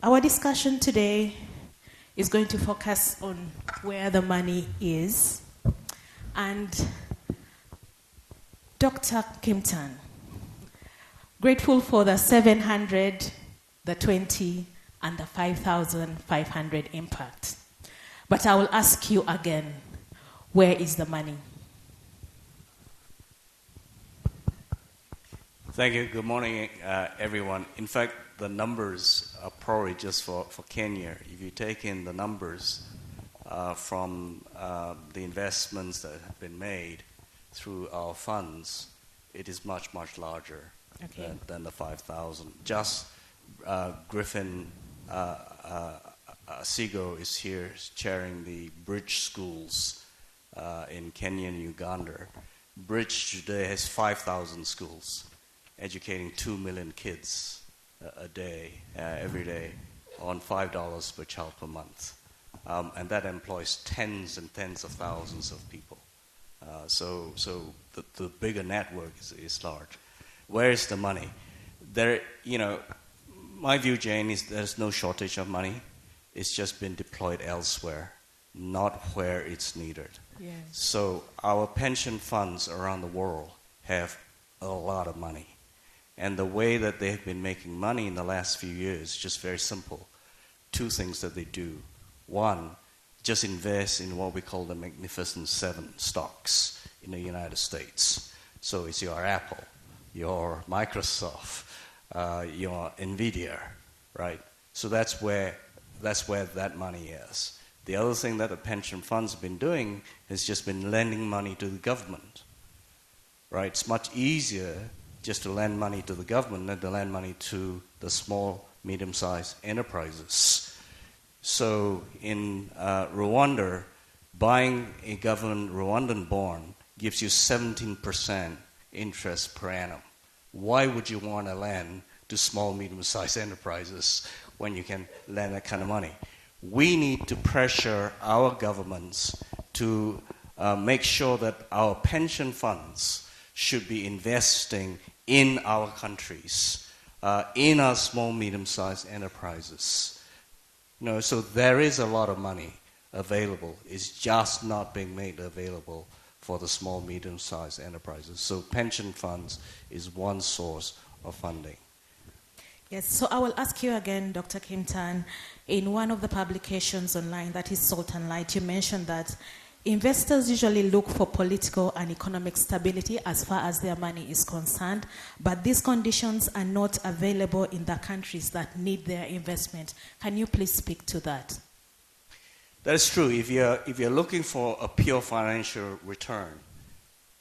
Our discussion today is going to focus on where the money is. And Dr. Kimpton, grateful for the 700, the 20, and the 5,500 impact. But I will ask you again, where is the money? Thank you. Good morning, everyone. In fact, the numbers are probably just for Kenya. If you take in the numbers from the investments that have been made through our funds, it is much, much larger than the 5,000. Just Griffin Sigo is here chairing the Bridge schools in Kenya and Uganda. Bridge today has 5,000 schools, educating 2 million kids a day, every day, on $5 per child per month. And that employs tens and tens of thousands of people. So the bigger network is large. Where is the money? My view, Jane, is there's no shortage of money. It's just been deployed elsewhere, not where it's needed. Yes. So our pension funds around the world have a lot of money. And the way that they have been making money in the last few years is just very simple. Two things that they do. One, just invest in what we call the Magnificent Seven stocks in the United States. So it's your Apple, your Microsoft, your Nvidia, right? So that's where that money is. The other thing that the pension funds have been doing has just been lending money to the government, right? It's much easier just to lend money to the government than to lend money to the small, medium-sized enterprises. So in Rwanda, buying a government Rwandan bond gives you 17% interest per annum. Why would you want to lend to small, medium-sized enterprises when you can lend that kind of money? We need to pressure our governments to make sure that our pension funds should be investing in our countries, in our small, medium-sized enterprises. So there is a lot of money available. It's just not being made available for the small, medium-sized enterprises. So pension funds is one source of funding. Yes, so I will ask you again, Dr. Kimpton, in one of the publications online, that is Salt and Light, you mentioned that investors usually look for political and economic stability as far as their money is concerned, but these conditions are not available in the countries that need their investment. Can you please speak to that? That is true. If you're looking for a pure financial return,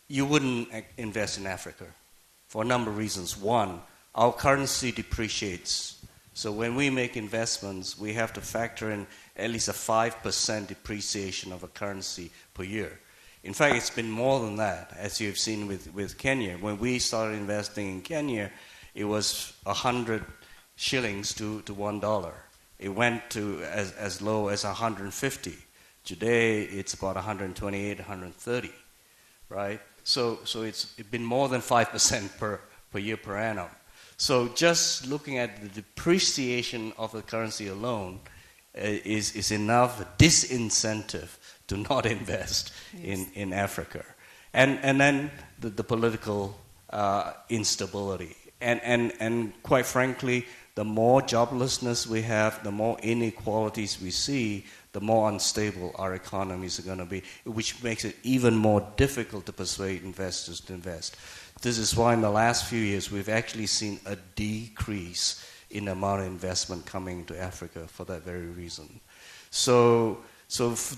you wouldn't invest in Africa for a number of reasons. One, our currency depreciates. So when we make investments, we have to factor in at least a 5% depreciation of a currency per year. In fact, it's been more than that, as you've seen with Kenya. When we started investing in Kenya, it was 100 shillings to $1. It went to as low as 150. Today, it's about 128, 130, right? So it's been more than 5% per year per annum. So just looking at the depreciation of the currency alone is enough disincentive to not invest in Africa. And then the political instability. And quite frankly, the more joblessness we have, the more inequalities we see, the more unstable our economies are going to be, which makes it even more difficult to persuade investors to invest. This is why in the last few years we've actually seen a decrease in the amount of investment coming to Africa for that very reason. So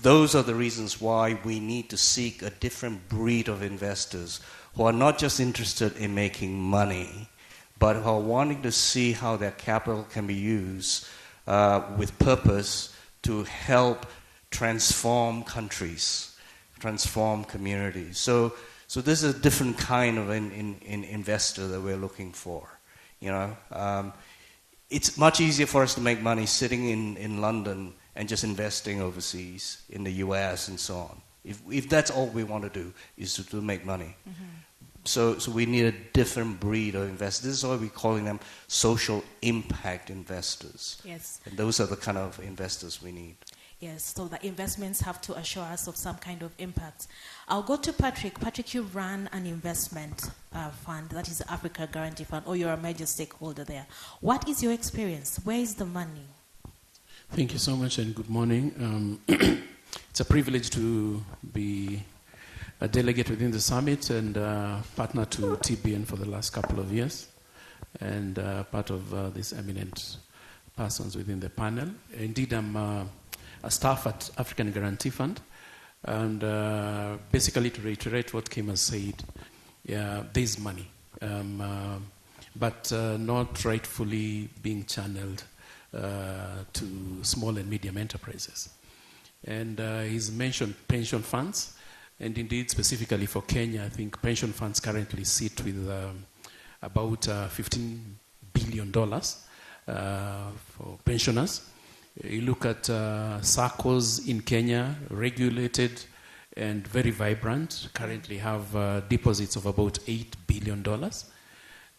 those are the reasons why we need to seek a different breed of investors who are not just interested in making money, but who are wanting to see how their capital can be used with purpose to help transform countries, transform communities. So this is a different kind of an investor that we're looking for. It's much easier for us to make money sitting in London and just investing overseas in the US and so on. If that's all we want to do is to make money. Mm-hmm. So we need a different breed of investors. This is why we're calling them social impact investors. Yes. And those are the kind of investors we need. Yes, so the investments have to assure us of some kind of impact. I'll go to Patrick. Patrick, you run an investment fund, that is the Africa Guarantee Fund, or you're a major stakeholder there. What is your experience? Where is the money? Thank you so much and good morning. It's a privilege to be a delegate within the summit and partner to TBN for the last couple of years, and part of these eminent persons within the panel. Indeed, I'm a staff at African Guarantee Fund, and basically to reiterate what Kim has said, there's money, but not rightfully being channeled to small and medium enterprises. And he's mentioned pension funds, and indeed specifically for Kenya, I think pension funds currently sit with about $15 billion for pensioners. You look at SACCOs in Kenya, regulated and very vibrant, currently have deposits of about $8 billion.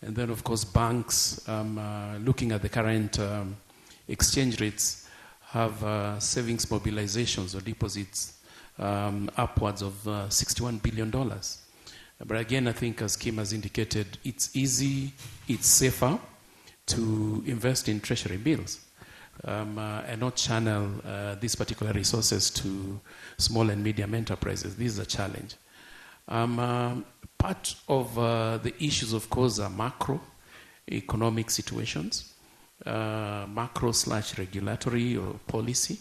And then, of course, banks, looking at the current exchange rates, have savings mobilizations or deposits upwards of $61 billion. But again, I think, as Kim has indicated, it's easy, it's safer to invest in treasury bills. And not channel these particular resources to small and medium enterprises. This is a challenge. Part of the issues, of course, are macroeconomic situations, macro/regulatory or policy.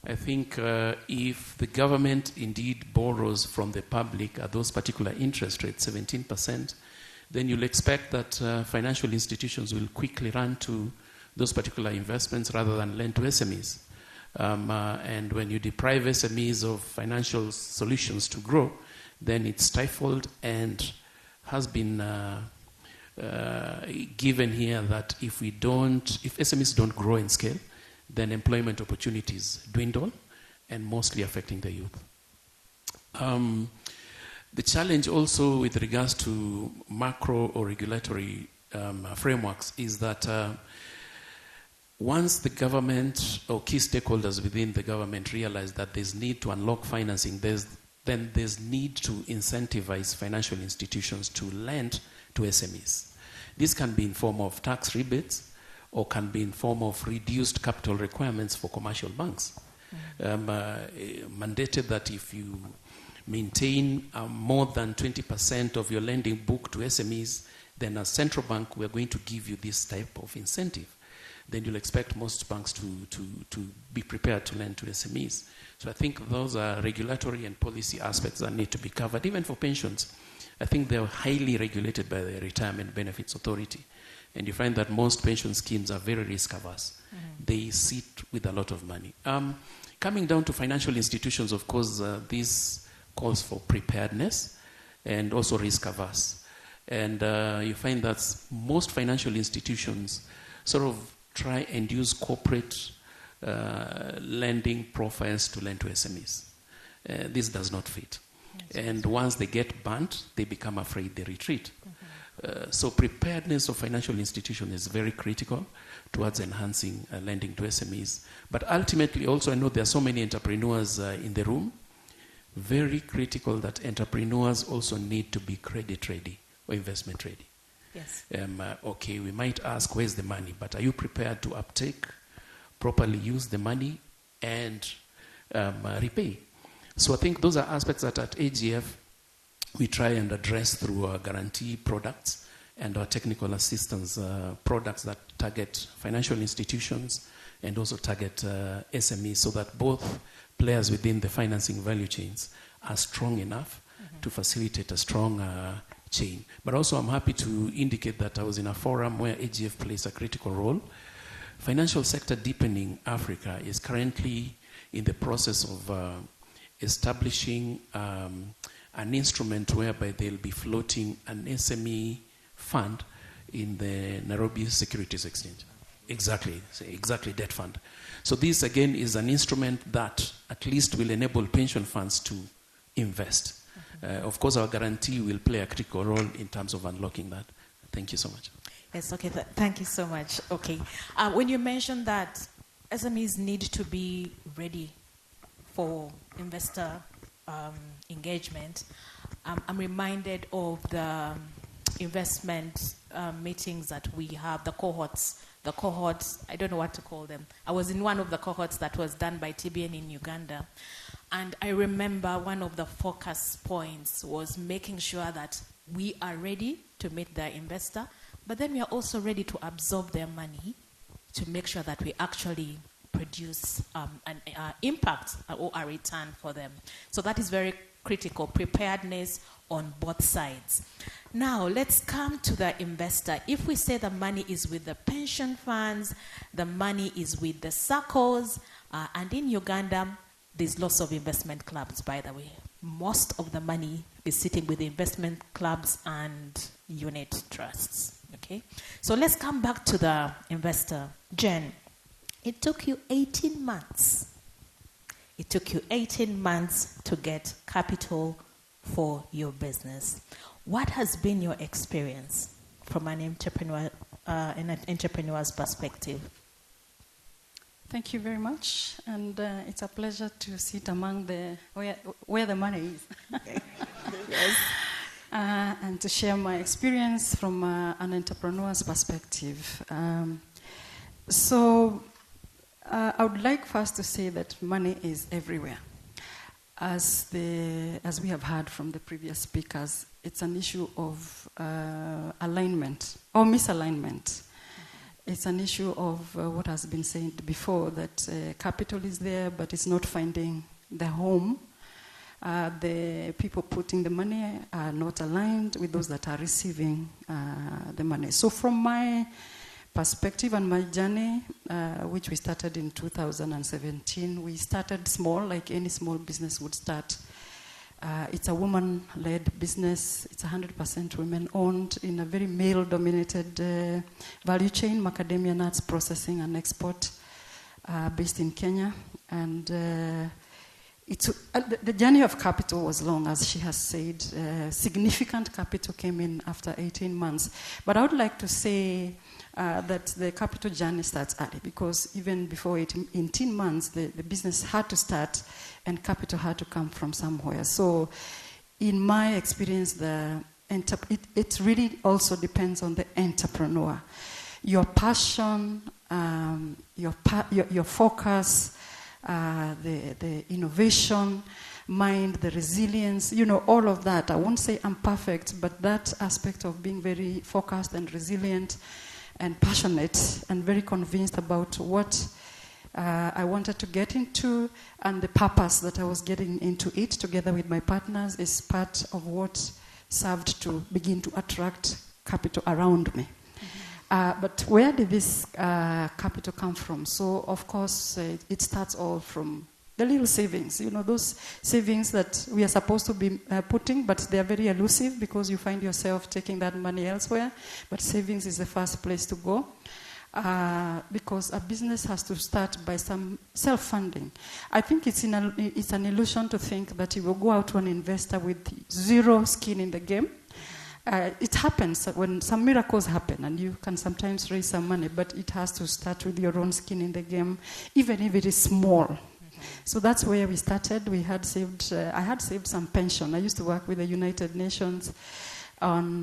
I think if the government indeed borrows from the public at those particular interest rates, 17%, then you'll expect that financial institutions will quickly run to those particular investments rather than lend to SMEs. And when you deprive SMEs of financial solutions to grow, then it's stifled, and has been given here that if SMEs don't grow in scale, then employment opportunities dwindle, and mostly affecting the youth. The challenge also with regards to macro or regulatory frameworks is that once the government or key stakeholders within the government realize that there's need to unlock financing, then there's need to incentivize financial institutions to lend to SMEs. This can be in form of tax rebates, or can be in form of reduced capital requirements for commercial banks. Mandated that if you maintain more than 20% of your lending book to SMEs, then as central bank, we're going to give you this type of incentive. Then you'll expect most banks to be prepared to lend to SMEs. So I think those are regulatory and policy aspects that need to be covered. Even for pensions, I think they're highly regulated by the Retirement Benefits Authority. And you find that most pension schemes are very risk averse. They sit with a lot of money. Coming down to financial institutions, of course, this calls for preparedness and also risk averse. And you find that most financial institutions sort of try and use corporate lending profiles to lend to SMEs. This does not fit. And once they get burnt, they become afraid, they retreat. So preparedness of financial institutions is very critical towards enhancing lending to SMEs. But ultimately also, I know there are so many entrepreneurs in the room, very critical that entrepreneurs also need to be credit ready or investment ready. Yes. Okay, we might ask, where's the money? But are you prepared to uptake, properly use the money, and repay? So I think those are aspects that at AGF we try and address through our guarantee products and our technical assistance products that target financial institutions and also target SMEs, so that both players within the financing value chains are strong enough to facilitate a strong chain. But also I'm happy to indicate that I was in a forum where AGF plays a critical role. Financial sector deepening Africa is currently in the process of establishing an instrument whereby they'll be floating an SME fund in the Nairobi Securities Exchange. Exactly, debt fund. So this again is an instrument that at least will enable pension funds to invest. Of course, our guarantee will play a critical role in terms of unlocking that. Thank you so much. Yes, okay, thank you so much. Okay. When you mentioned that SMEs need to be ready for investor engagement, I'm reminded of the investment meetings that we have, the cohorts, I don't know what to call them. I was in one of the cohorts that was done by TBN in Uganda. And I remember one of the focus points was making sure that we are ready to meet the investor, but then we are also ready to absorb their money to make sure that we actually produce an impact or a return for them. So that is very critical, preparedness on both sides. Now, let's come to the investor. If we say the money is with the pension funds, the money is with the circles, and in Uganda, there's lots of investment clubs, by the way. Most of the money is sitting with the investment clubs and unit trusts, okay? So let's come back to the investor. Jen, it took you 18 months. It took you 18 months to get capital for your business. What has been your experience from an entrepreneur's perspective? Thank you very much, and it's a pleasure to sit among where the money is. Yes. And to share my experience from an entrepreneur's perspective. I would like first to say that money is everywhere. As we have heard from the previous speakers, it's an issue of alignment or misalignment. It's an issue of what has been said before, that capital is there, but it's not finding the home. The people putting the money are not aligned with those that are receiving the money. So from my perspective and my journey, which we started in 2017, we started small, like any small business would start. It's a woman-led business. It's 100% women-owned in a very male-dominated value chain, macadamia nuts processing and export, based in Kenya. And the journey of capital was long, as she has said. Significant capital came in after 18 months. But I would like to say that the capital journey starts early, because even before 18 months, the business had to start and capital had to come from somewhere. So in my experience, it really also depends on the entrepreneur. Your passion, your focus, the innovation, mind, the resilience, all of that. I won't say I'm perfect, but that aspect of being very focused and resilient and passionate and very convinced about what I wanted to get into and the purpose that I was getting into it together with my partners is part of what served to begin to attract capital around me. But where did this capital come from? So, of course, it starts all from the little savings. Those savings that we are supposed to be putting, but they are very elusive because you find yourself taking that money elsewhere. But savings is the first place to go. Because a business has to start by some self-funding. I think it's an illusion to think that you will go out to an investor with zero skin in the game. It happens when some miracles happen and you can sometimes raise some money, but it has to start with your own skin in the game, even if it is small. So that's where we started. I had saved some pension. I used to work with the United Nations on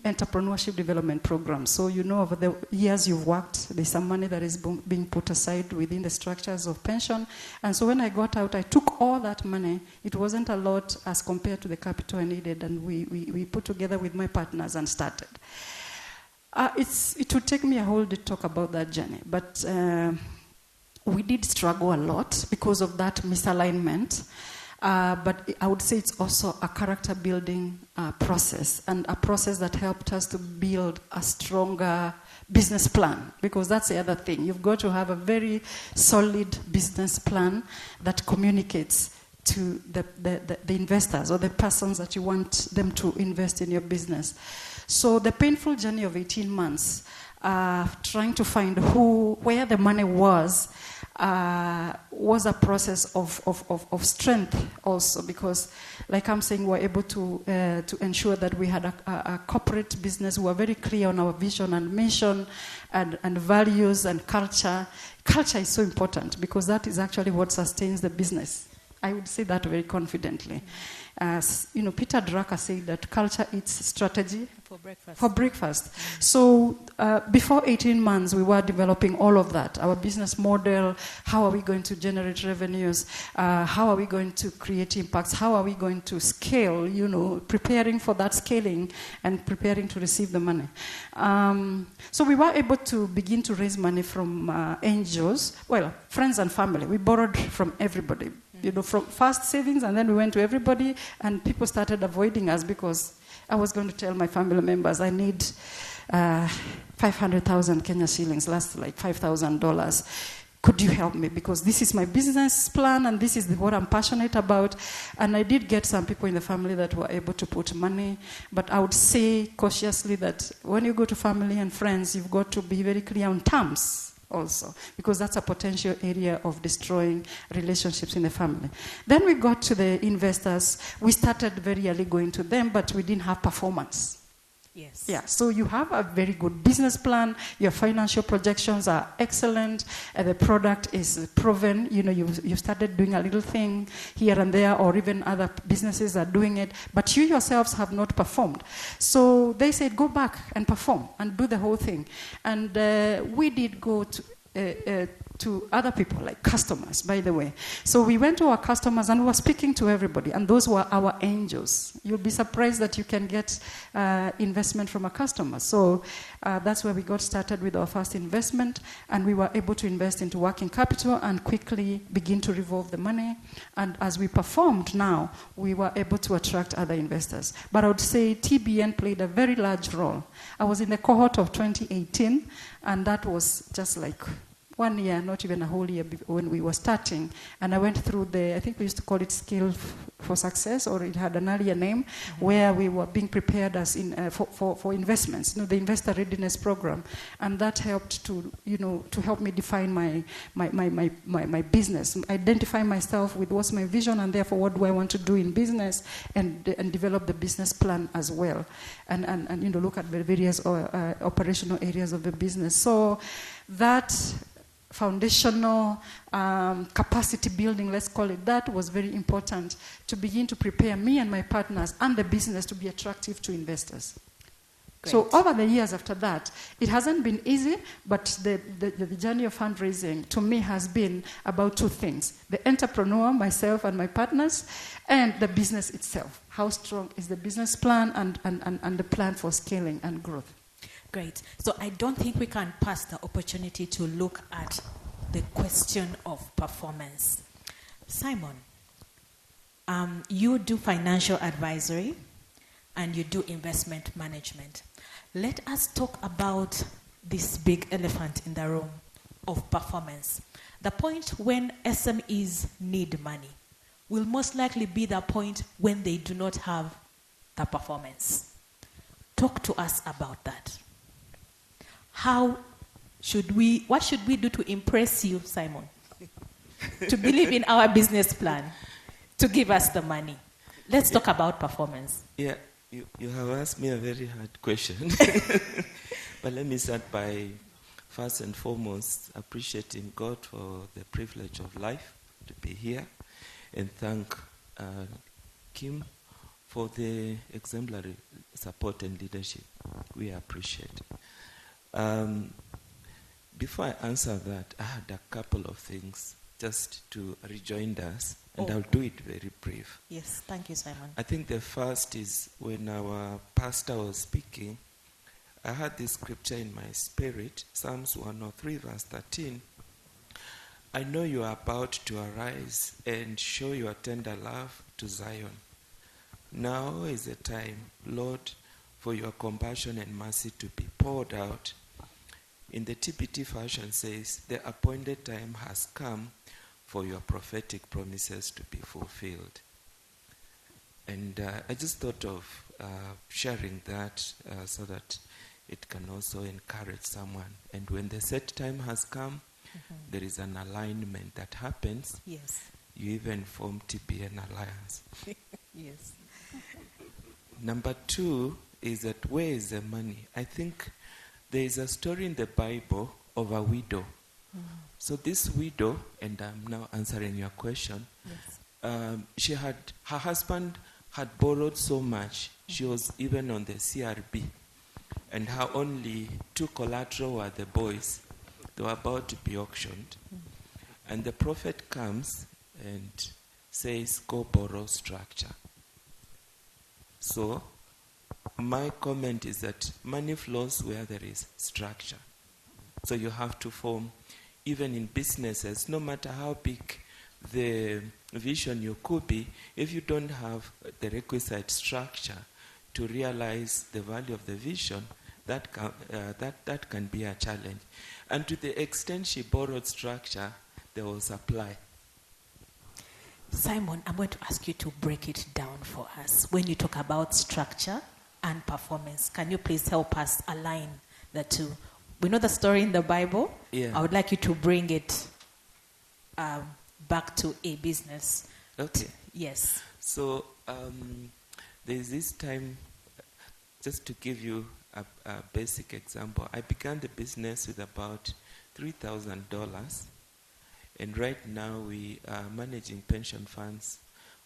entrepreneurship development programs. So over the years you've worked, there's some money that is being put aside within the structures of pension. And so when I got out, I took all that money. It wasn't a lot as compared to the capital I needed, and we put together with my partners and started. It would take me a whole day to talk about that journey, but we did struggle a lot because of that misalignment. But I would say it's also a character building process, and a process that helped us to build a stronger business plan, because that's the other thing. You've got to have a very solid business plan that communicates to the investors or the persons that you want them to invest in your business. So the painful journey of 18 months, trying to find where the money was, was a process of strength also, because, like I'm saying, we're able to ensure that we had a corporate business. We were very clear on our vision and mission and values and culture. Culture is so important because that is actually what sustains the business. I would say that very confidently. Peter Drucker said that culture eats strategy for breakfast. So before 18 months, we were developing all of that. Our business model, how are we going to generate revenues, how are we going to create impacts, how are we going to scale, preparing for that scaling and preparing to receive the money. So we were able to begin to raise money from angels, friends and family. We borrowed from everybody. From first savings, and then we went to everybody, and people started avoiding us because I was going to tell my family members, I need 500,000 Kenya shillings, last like $5,000. Could you help me? Because this is my business plan, and this is what I'm passionate about. And I did get some people in the family that were able to put money, but I would say cautiously that when you go to family and friends, you've got to be very clear on terms also, because that's a potential area of destroying relationships in the family. Then we got to the investors. We started very early going to them, but we didn't have performance. Yes. Yeah, so you have a very good business plan, your financial projections are excellent, the product is proven, you started doing a little thing here and there, or even other businesses are doing it, but you yourselves have not performed. So they said, go back and perform and do the whole thing. And we did go to other people, like customers, by the way. So we went to our customers and we were speaking to everybody, and those were our angels. You'll be surprised that you can get investment from a customer. So that's where we got started with our first investment, and we were able to invest into working capital and quickly begin to revolve the money. And as we performed now, we were able to attract other investors. But I would say TBN played a very large role. I was in the cohort of 2018, and that was just like 1 year, not even a whole year when we were starting. And I went through I think we used to call it Skill for Success, or it had an earlier name, where we were being prepared as for investments, the investor readiness program. And that helped to help me define my business, identify myself with what's my vision, and therefore what do I want to do in business, and develop the business plan as well. And look at the various operational areas of the business. So that foundational capacity building, let's call it that, was very important to begin to prepare me and my partners and the business to be attractive to investors. Great. So over the years after that, it hasn't been easy, but the journey of fundraising to me has been about two things: the entrepreneur, myself and my partners, and the business itself. How strong is the business plan and the plan for scaling and growth? Great. So I don't think we can pass the opportunity to look at the question of performance. Simon, you do financial advisory and you do investment management. Let us talk about this big elephant in the room of performance. The point when SMEs need money will most likely be the point when they do not have the performance. Talk to us about that. What should we do to impress you, Simon? To believe in our business plan, to give us the money. Let's talk about performance. Yeah, you have asked me a very hard question. But let me start by, first and foremost, appreciating God for the privilege of life to be here, and thank Kim for the exemplary support and leadership. We appreciate it. Before I answer that, I had a couple of things just to rejoin us, and I'll do it very brief. Yes, thank you, Simon. I think the first is when our pastor was speaking, I had this scripture in my spirit, Psalms 103, verse 13. I know you are about to arise and show your tender love to Zion. Now is the time, Lord, for your compassion and mercy to be poured out. In the TPT version says, the appointed time has come for your prophetic promises to be fulfilled. And I just thought of sharing that so that it can also encourage someone. And when the set time has come, there is an alignment that happens. Yes. You even form TBN alliance. Yes. Number 2 is that where is the money? I think there is a story in the Bible of a widow. So this widow, and I'm now answering your question, Yes. her husband had borrowed so much, she was even on the CRB, and her only 2 collateral were the boys. They were about to be auctioned. And the prophet comes and says, go borrow structure. So my comment is that money flows where there is structure. So you have to form, even in businesses, no matter how big the vision you could be, if you don't have the requisite structure to realize the value of the vision, that can be a challenge. And to the extent she borrowed structure, there was supply. Simon, I'm going to ask you to break it down for us. When you talk about structure and performance, can you please help us align the two? We know the story in the Bible. Yeah. I would like you to bring it back to a business. Okay. Yes. So there's this time, just to give you a basic example, I began the business with about $3,000, and right now we are managing pension funds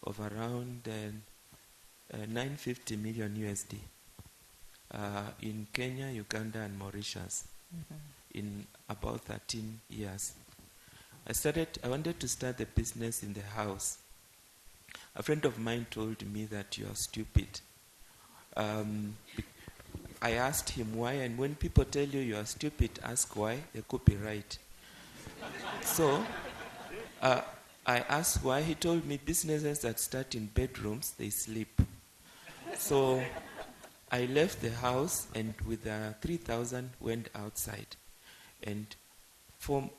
of around 950 million USD in Kenya, Uganda, and Mauritius in about 13 years. I wanted to start the business in the house. A friend of mine told me that you are stupid. I asked him why, and when people tell you are stupid, ask why. They could be right. So I asked why. He told me businesses that start in bedrooms, they sleep. So I left the house and with 3,000 went outside and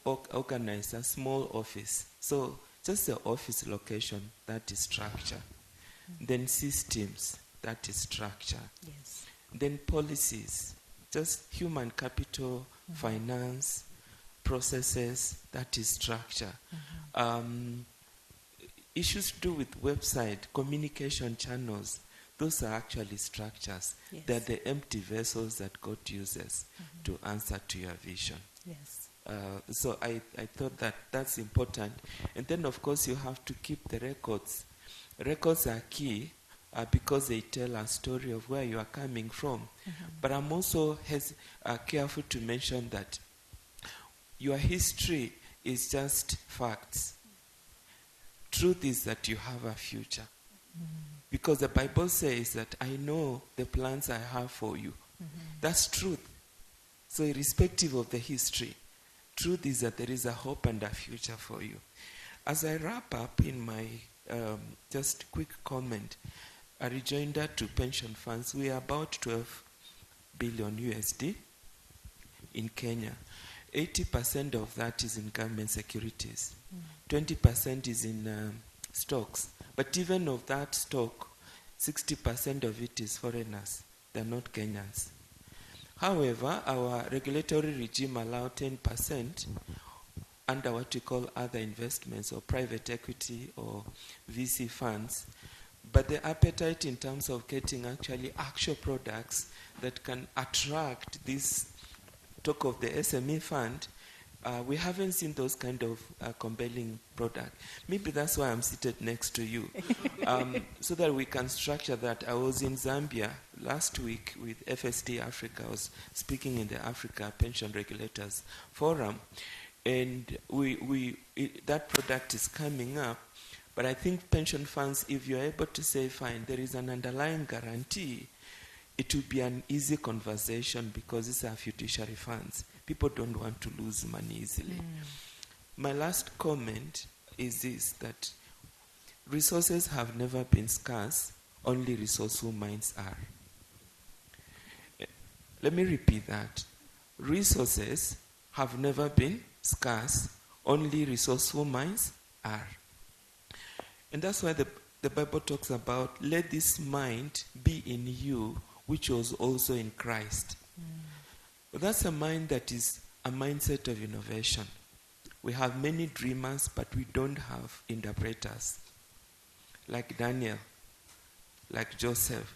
organized a small office. So just the office location, that is structure. Then systems, that is structure. Yes. Then policies, just human capital, finance, processes, that is structure. Issues to do with website, communication channels, those are actually structures. Yes. They're the empty vessels that God uses to answer to your vision. Yes. So I thought that that's important. And then, of course, you have to keep the records. Records are key because they tell a story of where you are coming from. But I'm also careful to mention that your history is just facts. Truth is that you have a future. Because the Bible says that I know the plans I have for you. That's truth. So irrespective of the history, truth is that there is a hope and a future for you. As I wrap up in my just quick comment, a rejoinder to pension funds, we are about 12 billion USD in Kenya. 80% of that is in government securities. 20% is in stocks. But even of that stock, 60% of it is foreigners. They're not Kenyans. However, our regulatory regime allows 10% under what we call other investments or private equity or VC funds. But the appetite in terms of getting actually actual products that can attract this talk of the SME fund, we haven't seen those kind of compelling product. Maybe that's why I'm seated next to you, so that we can structure that. I was in Zambia last week with FSD Africa. I was speaking in the Africa Pension Regulators Forum, and that product is coming up. But I think pension funds, if you're able to say, fine, there is an underlying guarantee, it will be an easy conversation because these are fiduciary funds. People don't want to lose money easily. My last comment is this, that resources have never been scarce, only resourceful minds are. Let me repeat that. Resources have never been scarce, only resourceful minds are. And that's why the Bible talks about, let this mind be in you, which was also in Christ. But that's a mind that is a mindset of innovation. We have many dreamers, but we don't have interpreters. Like Daniel, like Joseph.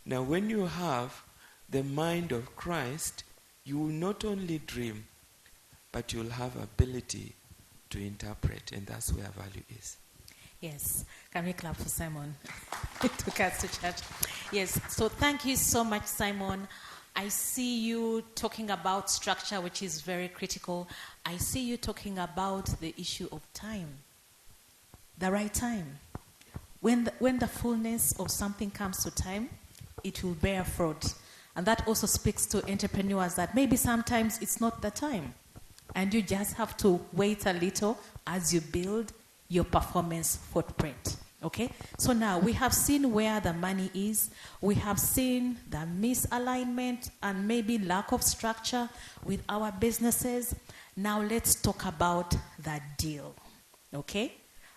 Now, when you have the mind of Christ, you will not only dream, but you'll have ability to interpret, and that's where value is. Yes. Can we clap for Simon? It took us to church. Yes. So thank you so much, Simon. I see you talking about structure, which is very critical. I see you talking about the issue of time, the right time. When the fullness of something comes to time, it will bear fruit. And that also speaks to entrepreneurs that maybe sometimes it's not the time. And you just have to wait a little as you build your performance footprint. Okay? So now we have seen where the money is. We have seen the misalignment and maybe lack of structure with our businesses. Now let's talk about the deal. Okay?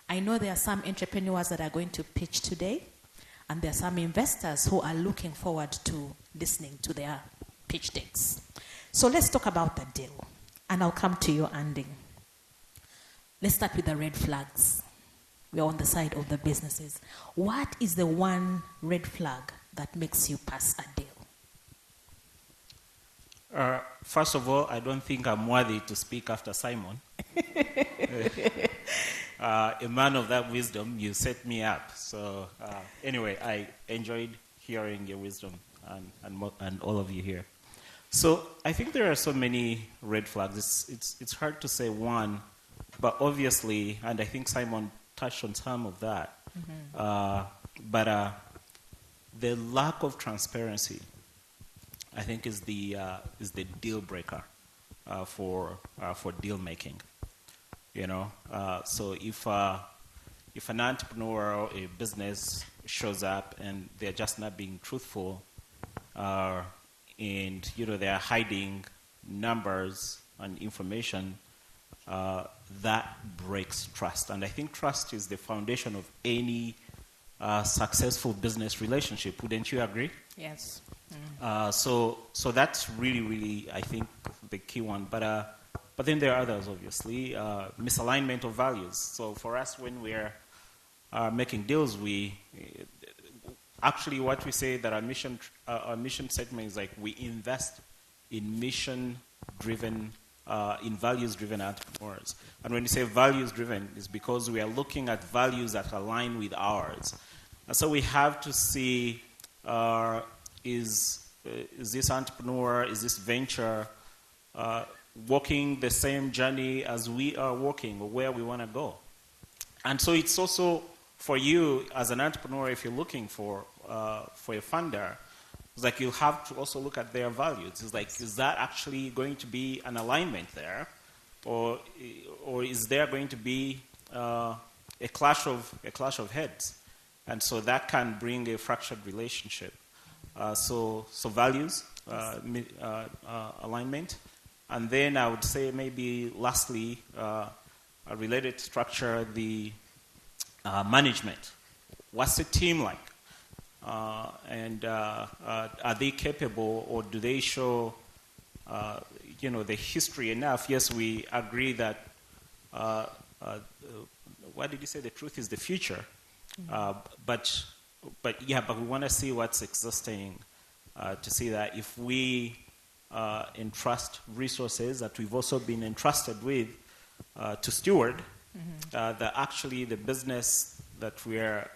I know there are some entrepreneurs that are going to pitch today, and there are some investors who are looking forward to listening to their pitch decks. So let's talk about the deal. And I'll come to you, Andy. Let's start with the red flags. We're on the side of the businesses. What is the one red flag that makes you pass a deal? First of all, I don't think I'm worthy to speak after Simon. A man of that wisdom, you set me up. So anyway, I enjoyed hearing your wisdom and all of you here. So I think there are so many red flags. It's hard to say one, but obviously, and I think Simon touched on some of that. But the lack of transparency, I think, is the deal breaker for deal making. You know, so if an entrepreneur or a business shows up and they're just not being truthful, and they are hiding numbers and information, that breaks trust. And I think trust is the foundation of any successful business relationship. Wouldn't you agree? Yes. So that's really, really, I think, the key one. But then there are others, obviously. Misalignment of values. So for us, when we're making deals, we actually what we say that our mission statement is like we invest in mission-driven, in values-driven entrepreneurs. And when you say values-driven, it's because we are looking at values that align with ours. And so we have to see is this entrepreneur, is this venture walking the same journey as we are walking, or where we want to go. And so it's also for you as an entrepreneur, if you're looking for a funder, it's like you have to also look at their values. It's like, is that actually going to be an alignment there, or is there going to be a clash of heads? And so that can bring a fractured relationship. So values, alignment. And then I would say maybe lastly, a related structure, the management. What's the team like? And are they capable, or do they show, the history enough? Yes, we agree that, what did you say? The truth is the future. But we want to see what's existing to see that if we entrust resources that we've also been entrusted with to steward, that actually the business that we're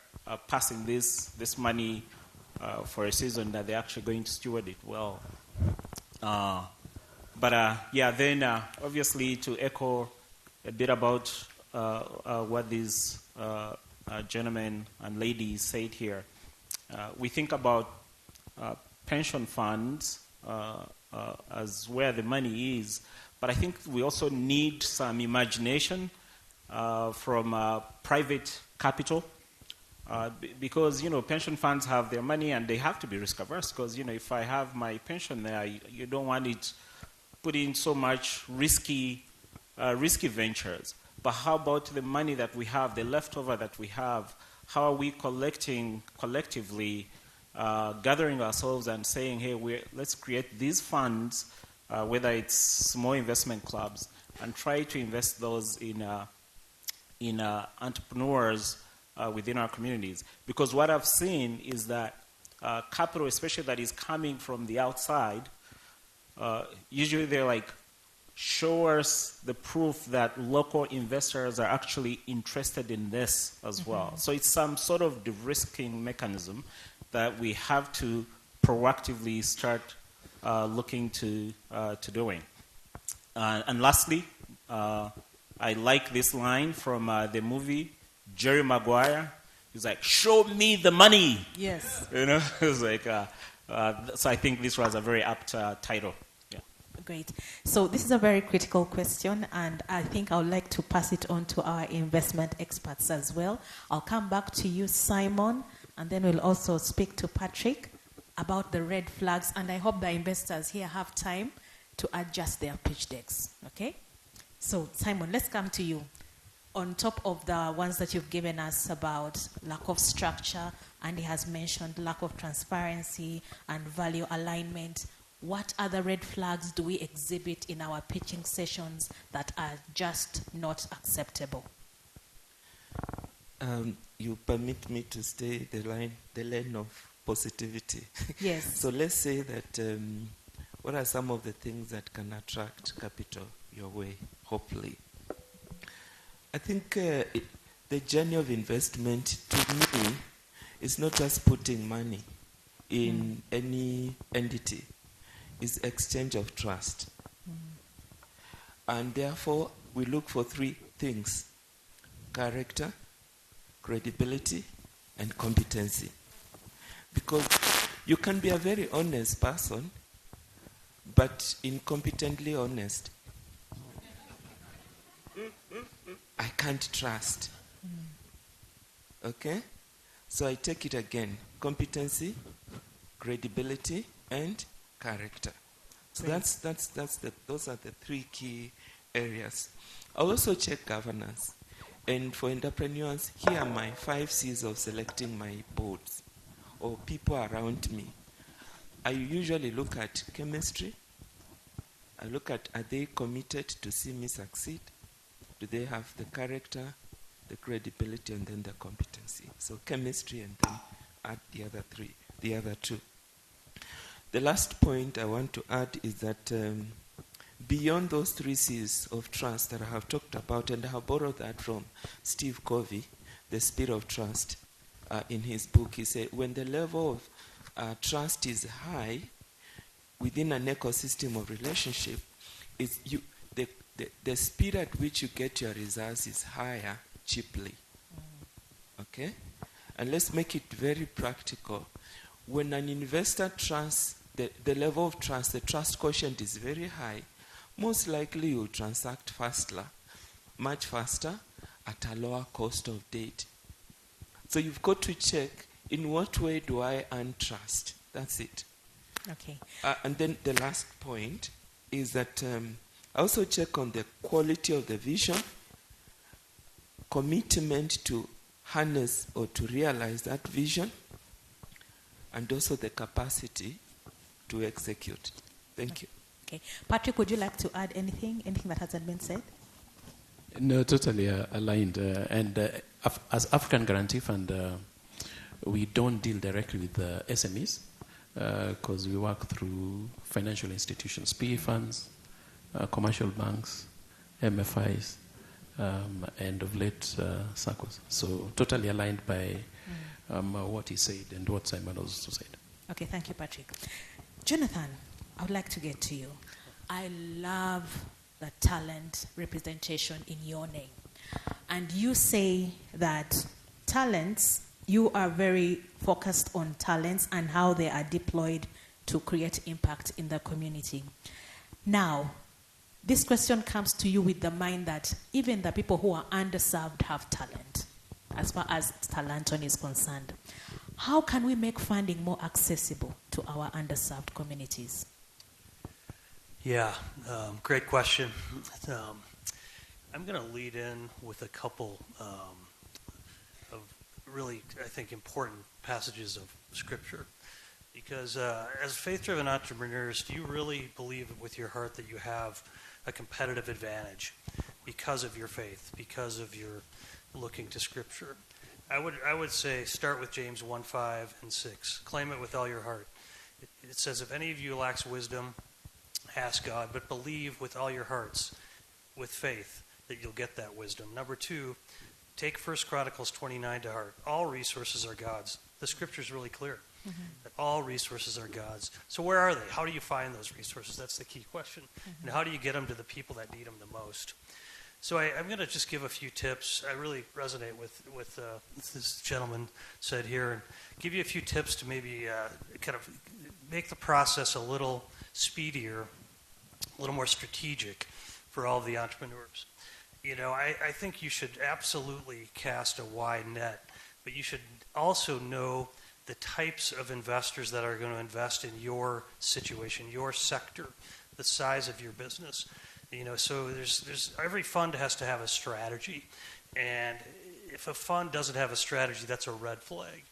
passing this money for a season, that they're actually going to steward it well. Then obviously to echo a bit about what these gentlemen and ladies said here, we think about pension funds as where the money is, but I think we also need some imagination from private capital, because pension funds have their money and they have to be risk averse, because if I have my pension there, you don't want it put in so much risky ventures. But how about the money that we have, the leftover that we have? How are we collecting collectively, gathering ourselves and saying, hey, let's create these funds, whether it's small investment clubs, and try to invest those in entrepreneurs within our communities. Because what I've seen is that capital, especially that is coming from the outside, usually they're like, show us the proof that local investors are actually interested in this as well. So it's some sort of de-risking mechanism that we have to proactively start looking to doing. And lastly, I like this line from the movie Jerry Maguire. He's like, "Show me the money." Yes. You know, it's like. So I think this was a very apt title. Yeah. Great. So this is a very critical question, and I think I would like to pass it on to our investment experts as well. I'll come back to you, Simon, and then we'll also speak to Patrick about the red flags, and I hope the investors here have time to adjust their pitch decks, okay? So, Simon, let's come to you. On top of the ones that you've given us about lack of structure, and he has mentioned lack of transparency and value alignment, what other red flags do we exhibit in our pitching sessions that are just not acceptable? You permit me to stay the lane of positivity. Yes. So let's say that what are some of the things that can attract capital your way, hopefully? I think the journey of investment, to me, is not just putting money in any entity. It's exchange of trust. And therefore, we look for three things: character, credibility, and competency. Because you can be a very honest person, but incompetently honest. I can't trust. Okay? So I take it again. Competency, credibility, and character. So those are the three key areas. I also check governance. And for entrepreneurs, here are my 5 C's of selecting my boards or people around me. I usually look at chemistry. I look at, are they committed to see me succeed? Do they have the character, the credibility, and then the competency? So chemistry, and then add the other two. The last point I want to add is that beyond those 3 C's of trust that I have talked about, and I have borrowed that from Steve Covey, The Spirit of Trust, in his book, he said, when the level of trust is high within an ecosystem of relationship, the speed at which you get your results is higher cheaply. Okay? And let's make it very practical. When an investor trusts, the level of trust, the trust quotient is very high, most likely you'll transact faster, much faster, at a lower cost of debt. So you've got to check, in what way do I earn trust? That's it. Okay. And then the last point is that I also check on the quality of the vision, commitment to harness or to realize that vision, and also the capacity to execute. Thank you. Okay. Patrick, would you like to add anything that hasn't been said? No, totally aligned. As African Guarantee Fund, we don't deal directly with the SMEs because we work through financial institutions, PE funds, commercial banks, MFIs, and of late SACCOs. So totally aligned by what he said and what Simon also said. Okay, thank you, Patrick. Jonathan, I would like to get to you. I love the talent representation in your name. And you say that talents, you are very focused on talents and how they are deployed to create impact in the community. Now, this question comes to you with the mind that even the people who are underserved have talent, as far as Talenton is concerned. How can we make funding more accessible to our underserved communities? Yeah, great question. I'm going to lead in with a couple of really, I think, important passages of Scripture. Because as faith-driven entrepreneurs, do you really believe with your heart that you have a competitive advantage because of your faith, because of your looking to Scripture? I would say start with James 1:5 and 6. Claim it with all your heart. It says, if any of you lacks wisdom, ask God, but believe with all your hearts, with faith, that you'll get that wisdom. Number 2, take 1 Chronicles 29 to heart. All resources are God's. The Scripture is really clear. That all resources are God's. So where are they? How do you find those resources? That's the key question. And how do you get them to the people that need them the most? So I'm going to just give a few tips. I really resonate with this gentleman said here, and give you a few tips to maybe kind of make the process a little speedier, a little more strategic for all the entrepreneurs. You know, I think you should absolutely cast a wide net, but you should also know the types of investors that are going to invest in your situation, your sector, the size of your business. You know, so there's every fund has to have a strategy, and if a fund doesn't have a strategy, that's a red flag.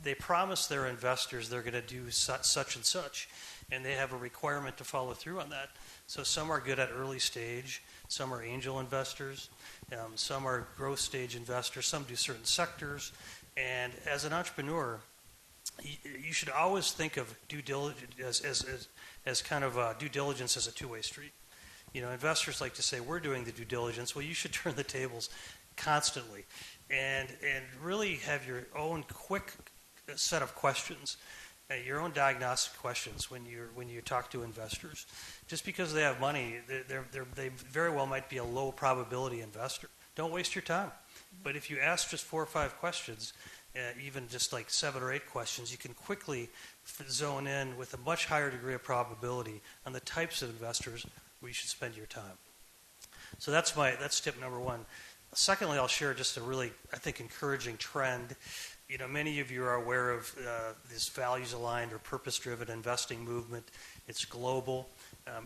They promise their investors they're going to do such and such, and they have a requirement to follow through on that. So some are good at early stage, some are angel investors, some are growth stage investors, some do certain sectors, and as an entrepreneur, you should always think of due diligence as kind of due diligence as a two-way street. You know, investors like to say, we're doing the due diligence. Well, you should turn the tables constantly and really have your own quick set of questions, your own diagnostic questions when you talk to investors. Just because they have money, they very well might be a low probability investor. Don't waste your time. But if you ask just 4 or 5 questions, even just like 7 or 8 questions, you can quickly zone in with a much higher degree of probability on the types of investors where you should spend your time. So that's tip number 1. Secondly, I'll share just a really, I think, encouraging trend. You know, many of you are aware of this values-aligned or purpose-driven investing movement. It's global.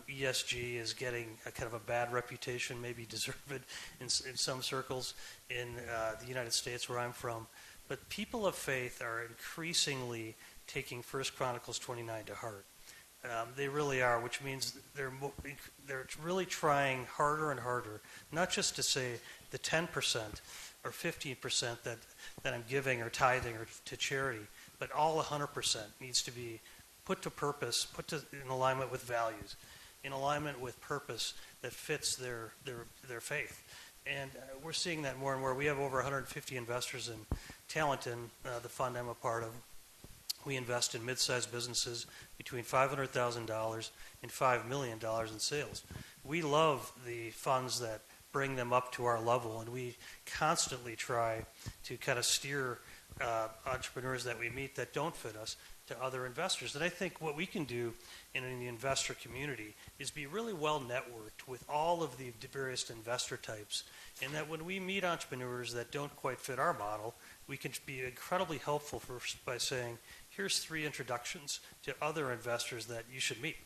ESG is getting a kind of a bad reputation, maybe deserved in some circles in the United States where I'm from. But people of faith are increasingly taking 1 Chronicles 29 to heart. They really are, which means they're really trying harder and harder, not just to say the 10% or 15% that I'm giving or tithing or to charity, but all 100% needs to be put to purpose, in alignment with values, in alignment with purpose that fits their faith. And we're seeing that more and more. We have over 150 investors in Talenton, the fund I'm a part of. We invest in mid-sized businesses between $500,000 and $5 million in sales. We love the funds that bring them up to our level, and we constantly try to kind of steer entrepreneurs that we meet that don't fit us to other investors. And I think what we can do in the investor community is be really well networked with all of the various investor types, and that when we meet entrepreneurs that don't quite fit our model, we can be incredibly helpful by saying, here's 3 introductions to other investors that you should meet.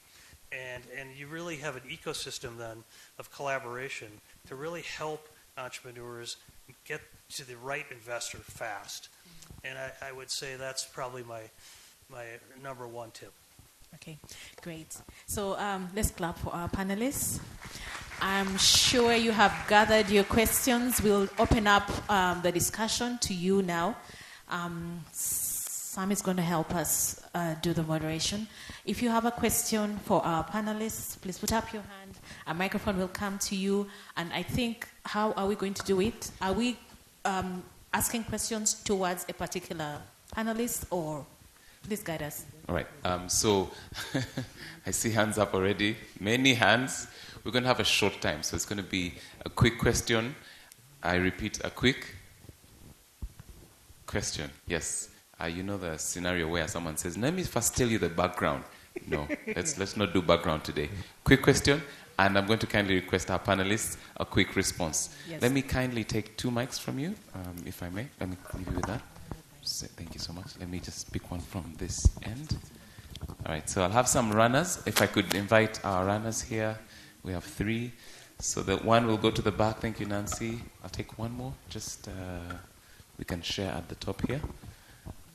And you really have an ecosystem then of collaboration to really help entrepreneurs get to the right investor fast. And I would say that's probably my number 1 tip. Okay, great. So let's clap for our panelists. I'm sure you have gathered your questions. We'll open up the discussion to you now. Sam is going to help us do the moderation. If you have a question for our panelists, please put up your hand. A microphone will come to you. And I think, how are we going to do it? Are we asking questions towards a particular panelist, or please guide us? All right. So I see hands up already. Many hands. We're going to have a short time, so it's going to be a quick question. I repeat, a quick question. Yes. You know the scenario where someone says, let me first tell you the background. No, let's not do background today. Quick question, and I'm going to kindly request our panelists a quick response. Yes. Let me kindly take 2 mics from you, if I may. Let me leave you with that. Thank you so much. Let me just pick one from this end. All right, so I'll have some runners. If I could invite our runners here. We have 3. So the one will go to the back. Thank you, Nancy. I'll take one more. Just we can share at the top here.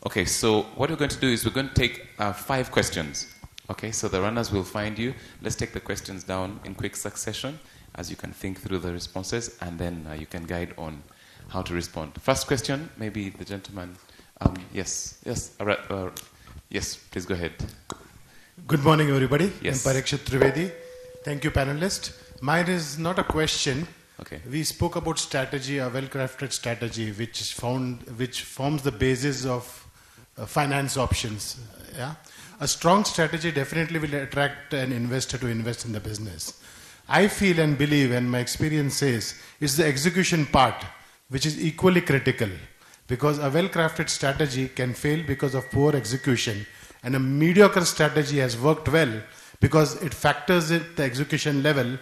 Okay, so what we're going to do is we're going to take 5 questions. Okay, so the runners will find you. Let's take the questions down in quick succession as you can think through the responses, and then you can guide on how to respond. First question, maybe the gentleman. Yes, all right. Yes, please go ahead. Good morning, everybody. Yes. I'm Parikshit Trivedi. Thank you, panelists. Mine is not a question. Okay. We spoke about strategy, a well-crafted strategy, which forms the basis of finance options. Yeah, a strong strategy definitely will attract an investor to invest in the business. I feel and believe, and my experience says, it's the execution part which is equally critical, because a well-crafted strategy can fail because of poor execution, and a mediocre strategy has worked well because it factors in the execution level,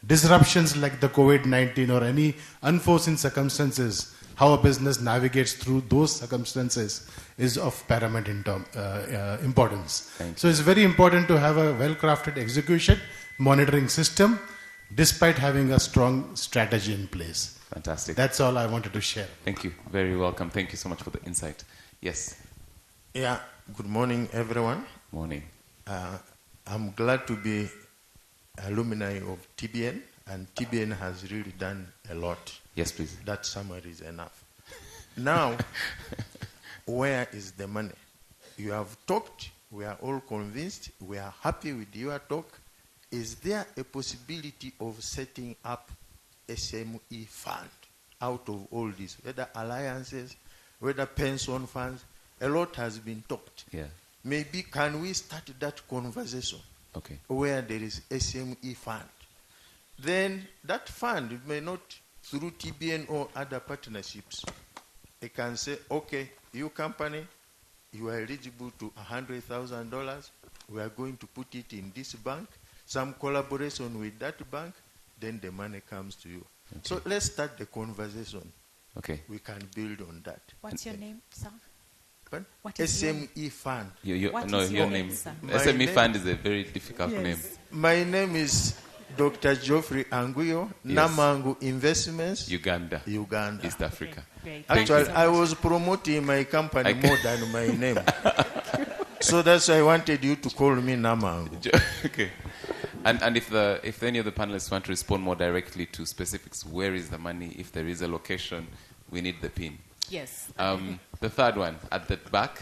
disruptions like the COVID-19 or any unforeseen circumstances. How a business navigates through those circumstances is of paramount importance. So it's very important to have a well-crafted execution monitoring system despite having a strong strategy in place. Fantastic. That's all I wanted to share. Thank you. Very welcome. Thank you so much for the insight. Yes. Yeah. Good morning, everyone. Morning. I'm glad to be alumni of TBN, and TBN has really done a lot. Yes, please. That summary is enough. Now, where is the money? You have talked. We are all convinced. We are happy with your talk. Is there a possibility of setting up SME fund out of all this, whether alliances, whether pension funds? A lot has been talked. Yeah. Maybe can we start that conversation? Okay. Where there is SME fund. Then that fund, it may not through TBN or other partnerships. It can say, okay, you company, you are eligible to $100,000. We are going to put it in this bank. Some collaboration with that bank, then the money comes to you. Okay. So let's start the conversation. Okay. We can build on that. What's your name, sir? Pardon? What is SME fund. What no, is your your name. name, sir? SME fund is a very difficult name. My name is Dr. Geoffrey Anguyo, Yes. Namangu Investments, Uganda. East Africa. Great. Actually, I was promoting my company more than my name. So that's why I wanted you to call me Namangu. Okay. And if any of the panelists want to respond more directly to specifics, where is the money? If there is a location, we need the pin. Yes. The third one at the back.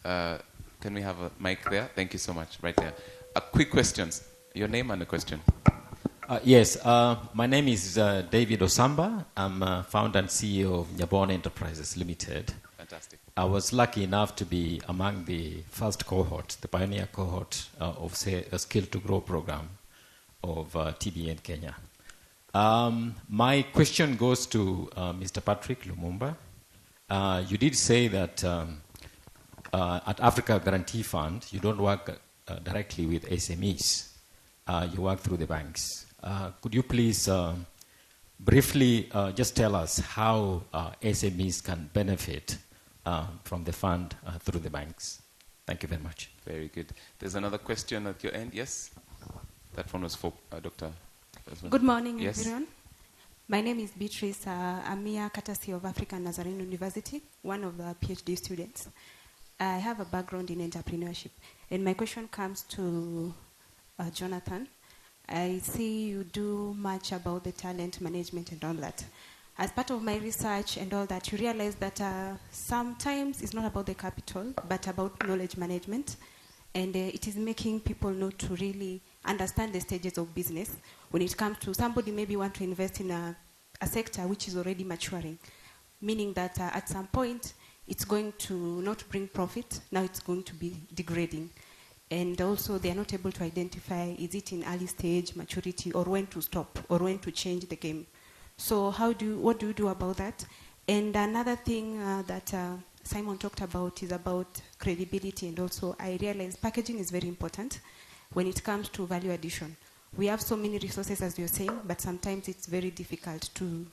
Can we have a mic there? Thank you so much. Right there. Quick questions. Your name and a question. Yes. My name is David Osamba. I'm founder and CEO of Nyabon Enterprises Limited. Fantastic. I was lucky enough to be among the first cohort, the pioneer cohort of, say, a Skill to Grow program of TBN Kenya. My question goes to Mr. Patrick Lumumba. You did say that at Africa Guarantee Fund, you don't work directly with SMEs. You work through the banks. Could you please briefly just tell us how SMEs can benefit from the fund through the banks? Thank you very much. Very good. There's another question at your end. Yes? That one was for Dr. Good morning, Yes. everyone. My name is Beatrice Amia Katasi of African Nazarene University, one of the PhD students. I have a background in entrepreneurship. And my question comes to Jonathan. I see you do much about the talent management and all that. As part of my research and all that, you realize that sometimes it's not about the capital, but about knowledge management. And it is making people know to really understand the stages of business. When it comes to somebody maybe want to invest in a sector which is already maturing, meaning that at some point it's going to not bring profit, now it's going to be degrading. And also they are not able to identify, is it in early stage, maturity, or when to stop, or when to change the game. So what do you do about that? And another thing that Simon talked about is about credibility, and also I realize packaging is very important when it comes to value addition. We have so many resources, as you're saying, but sometimes it's very difficult to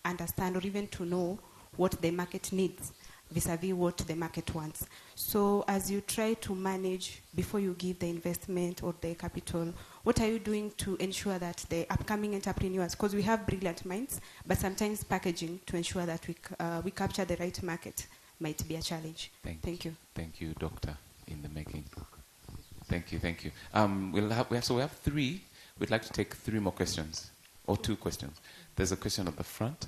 understand or even to know what the market needs vis-a-vis what the market wants. So as you try to manage before you give the investment or the capital, what are you doing to ensure that the upcoming entrepreneurs, because we have brilliant minds, but sometimes packaging to ensure that we capture the right market might be a challenge. Thank you. Thank you, Doctor, in the making. Thank you. We have three. We'd like to take three more questions, or two questions. There's a question at the front.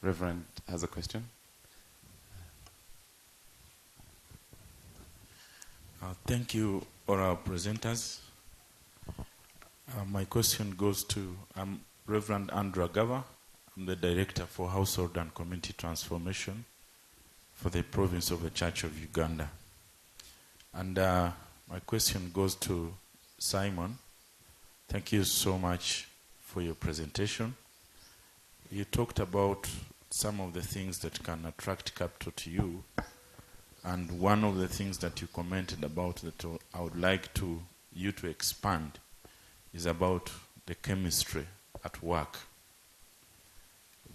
Reverend has a question. Thank you, all our presenters. My question goes to Reverend Andrew Agaba. I'm the Director for Household and Community Transformation for the province of the Church of Uganda. And my question goes to Simon. Thank you so much for your presentation. You talked about some of the things that can attract capital to you. And one of the things that you commented about that I would like you to expand is about the chemistry at work.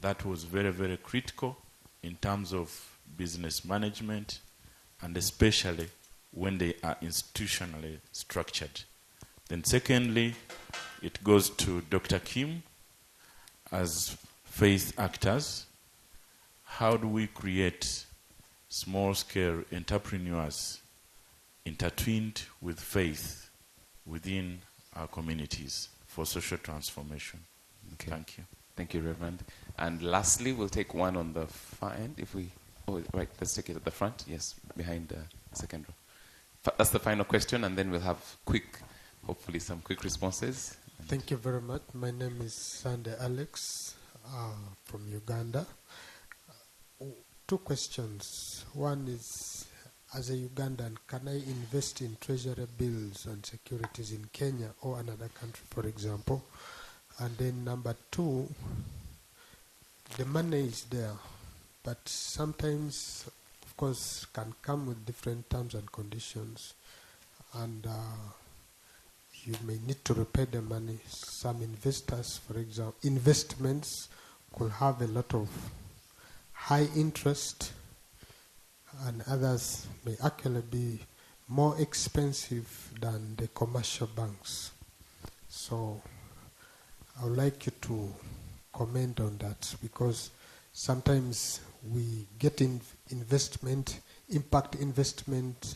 That was very, very critical in terms of business management, and especially when they are institutionally structured. Then secondly, it goes to Dr. Kim. As faith actors, how do we create small-scale entrepreneurs intertwined with faith within our communities for social transformation? Okay. Thank you. Thank you, Reverend. And lastly, we'll take one on the far end. Right, let's take it at the front. Yes, behind the second row. That's the final question, and then we'll have hopefully some quick responses. Thank you very much. My name is Sunday Alex from Uganda. Two questions. One is, as a Ugandan, can I invest in treasury bills and securities in Kenya or another country, for example? And then number two, the money is there, but sometimes, of course, can come with different terms and conditions, and you may need to repay the money. Some investors, for example, investments could have a lot of high interest, and others may actually be more expensive than the commercial banks. So I would like you to comment on that, because sometimes we get impact investment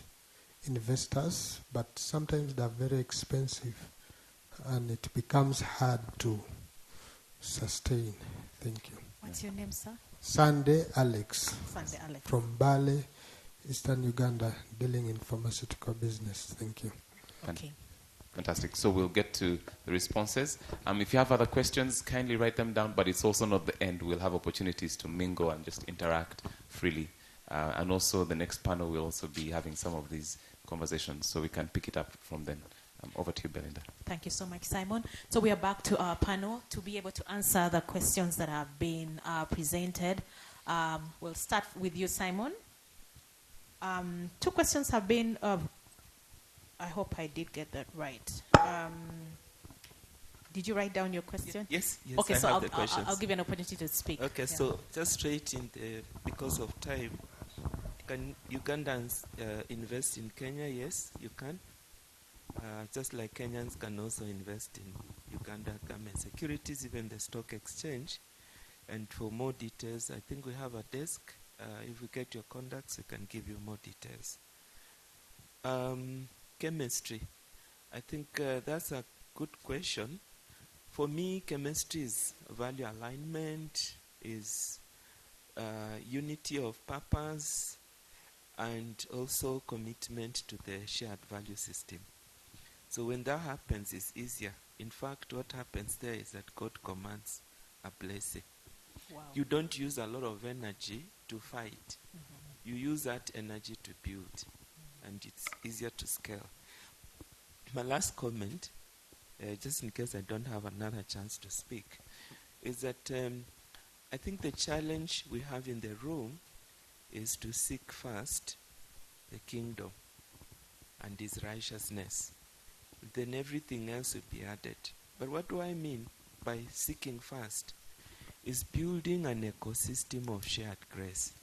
investors, but sometimes they're very expensive and it becomes hard to sustain. Thank you. What's your name, sir? Sunday Alex. Sunday Alex. From Bale, Eastern Uganda, dealing in pharmaceutical business. Thank you. Okay. Fantastic. So we'll get to the responses. If you have other questions, kindly write them down, but it's also not the end. We'll have opportunities to mingle and just interact freely. And also the next panel will also be having some of these conversations, so we can pick it up from then. Over to you, Belinda. Thank you so much, Simon. So we are back to our panel to be able to answer the questions that have been presented. We'll start with you, Simon. Two questions have been... I hope I did get that right. Did you write down your question? Yes. Okay, I so have the questions. I'll give you an opportunity to speak. Okay, so just straight in because of time, can Ugandans invest in Kenya? Yes, you can. Just like Kenyans can also invest in Uganda government securities, even the stock exchange. And for more details, I think we have a desk. If we get your contacts, we can give you more details. Chemistry. I think that's a good question. For me, chemistry is value alignment, is unity of purpose, and also commitment to the shared value system. So when that happens, it's easier. In fact, what happens there is that God commands a blessing. Wow. You don't use a lot of energy to fight. You use that energy to build, and it's easier to scale. My last comment, just in case I don't have another chance to speak, is that I think the challenge we have in the room is to seek first the kingdom and his righteousness. Then everything else will be added. But what do I mean by seeking first? Is building an ecosystem of shared grace.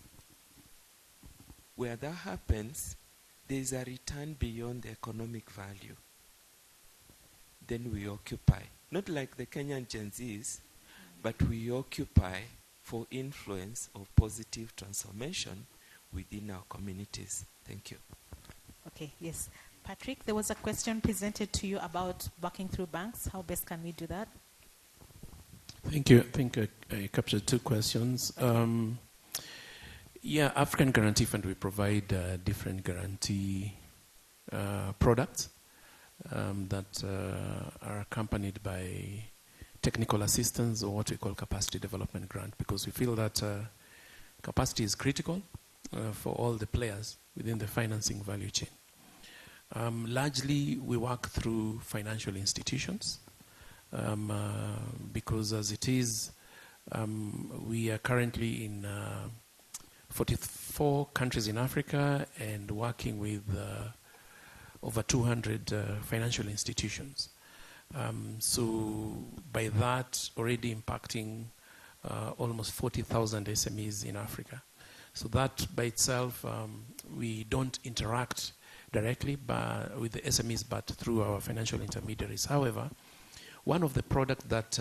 Where that happens, there is a return beyond the economic value. Then we occupy. Not like the Kenyan Gen Zs, but we occupy for influence of positive transformation within our communities. Thank you. Okay, yes. Patrick, there was a question presented to you about working through banks. How best can we do that? Thank you. I think I captured two questions. African Guarantee Fund, we provide different guarantee products that are accompanied by technical assistance, or what we call capacity development grant, because we feel that capacity is critical for all the players within the financing value chain. Largely, we work through financial institutions because as it is, we are currently in 44 countries in Africa and working with over 200 financial institutions. So by that, already impacting almost 40,000 SMEs in Africa. So that by itself, we don't interact directly with the SMEs, but through our financial intermediaries. However, one of the products that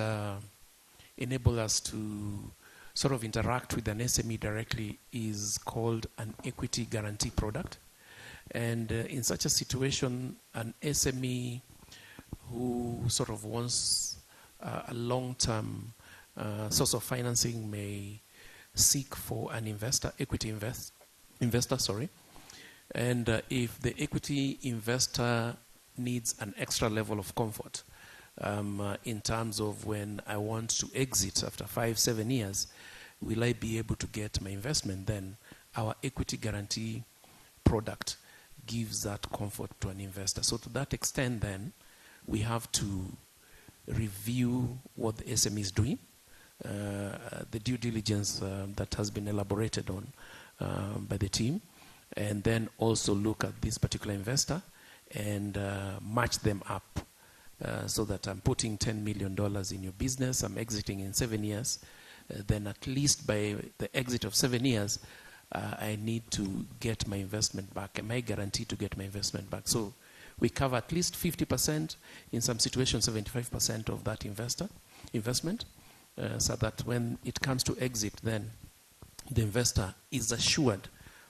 enable us to sort of interact with an SME directly is called an equity guarantee product. And in such a situation, an SME who sort of wants a long-term source of financing may seek for an equity investor. And if the equity investor needs an extra level of comfort in terms of when I want to exit after 5-7 years, will I be able to get my investment? Then our equity guarantee product gives that comfort to an investor. So to that extent, then we have to review what the SME is doing, the due diligence that has been elaborated on by the team, and then also look at this particular investor and match them up so that I'm putting $10 million in your business, I'm exiting in 7 years, then at least by the exit of 7 years, I need to get my investment back. Am I guaranteed to get my investment back? So we cover at least 50%, in some situations 75% of that investment, so that when it comes to exit, then the investor is assured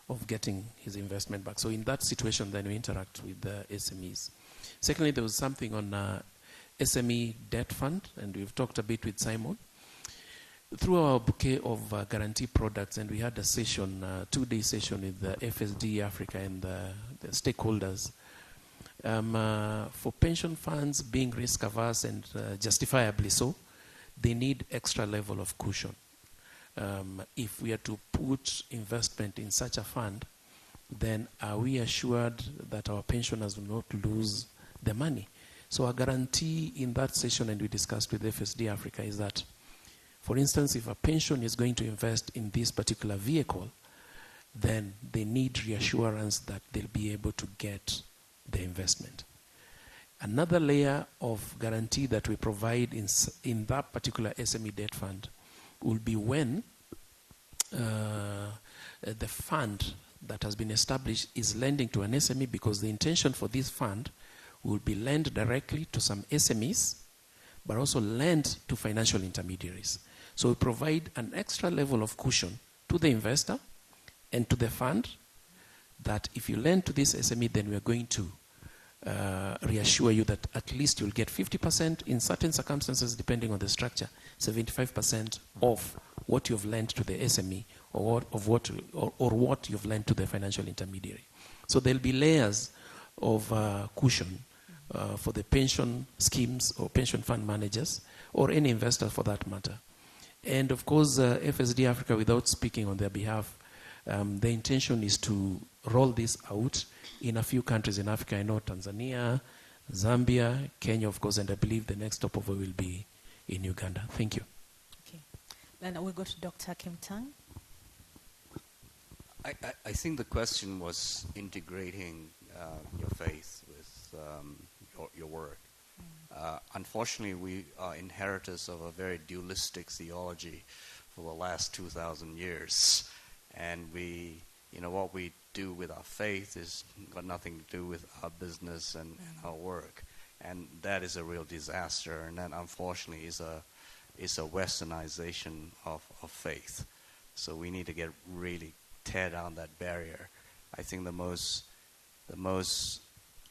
of getting his investment back. So in that situation, then we interact with the SMEs. Secondly, there was something on SME debt fund, and we've talked a bit with Simon. Through our bouquet of guarantee products, and we had a session, 2-day session with the FSD Africa and the stakeholders. For pension funds being risk averse and justifiably so, they need extra level of cushion. If we are to put investment in such a fund, then are we assured that our pensioners will not lose the money? So our guarantee in that session, and we discussed with FSD Africa, is that, for instance, if a pension is going to invest in this particular vehicle, then they need reassurance that they'll be able to get the investment. Another layer of guarantee that we provide in that particular SME debt fund will be when the fund that has been established is lending to an SME, because the intention for this fund will be lend directly to some SMEs, but also lend to financial intermediaries. So we provide an extra level of cushion to the investor and to the fund that if you lend to this SME, then we are going to reassure you that at least you'll get 50%, in certain circumstances, depending on the structure, 75% of what you've lent to the SME or what you've lent to the financial intermediary. So there'll be layers of cushion for the pension schemes or pension fund managers or any investor for that matter. And of course, FSD Africa, without speaking on their behalf, the intention is to roll this out in a few countries in Africa. I know Tanzania, Zambia, Kenya, of course, and I believe the next stopover will be in Uganda. Thank you. Okay. Then we'll go to Dr. Kim Tang. I think the question was integrating your faith with your work. Unfortunately, we are inheritors of a very dualistic theology for the last 2,000 years. And what we do with our faith has got nothing to do with our business and our work. And that is a real disaster. And that, unfortunately, is a westernization of faith. So we need to get really tear down that barrier. I think the most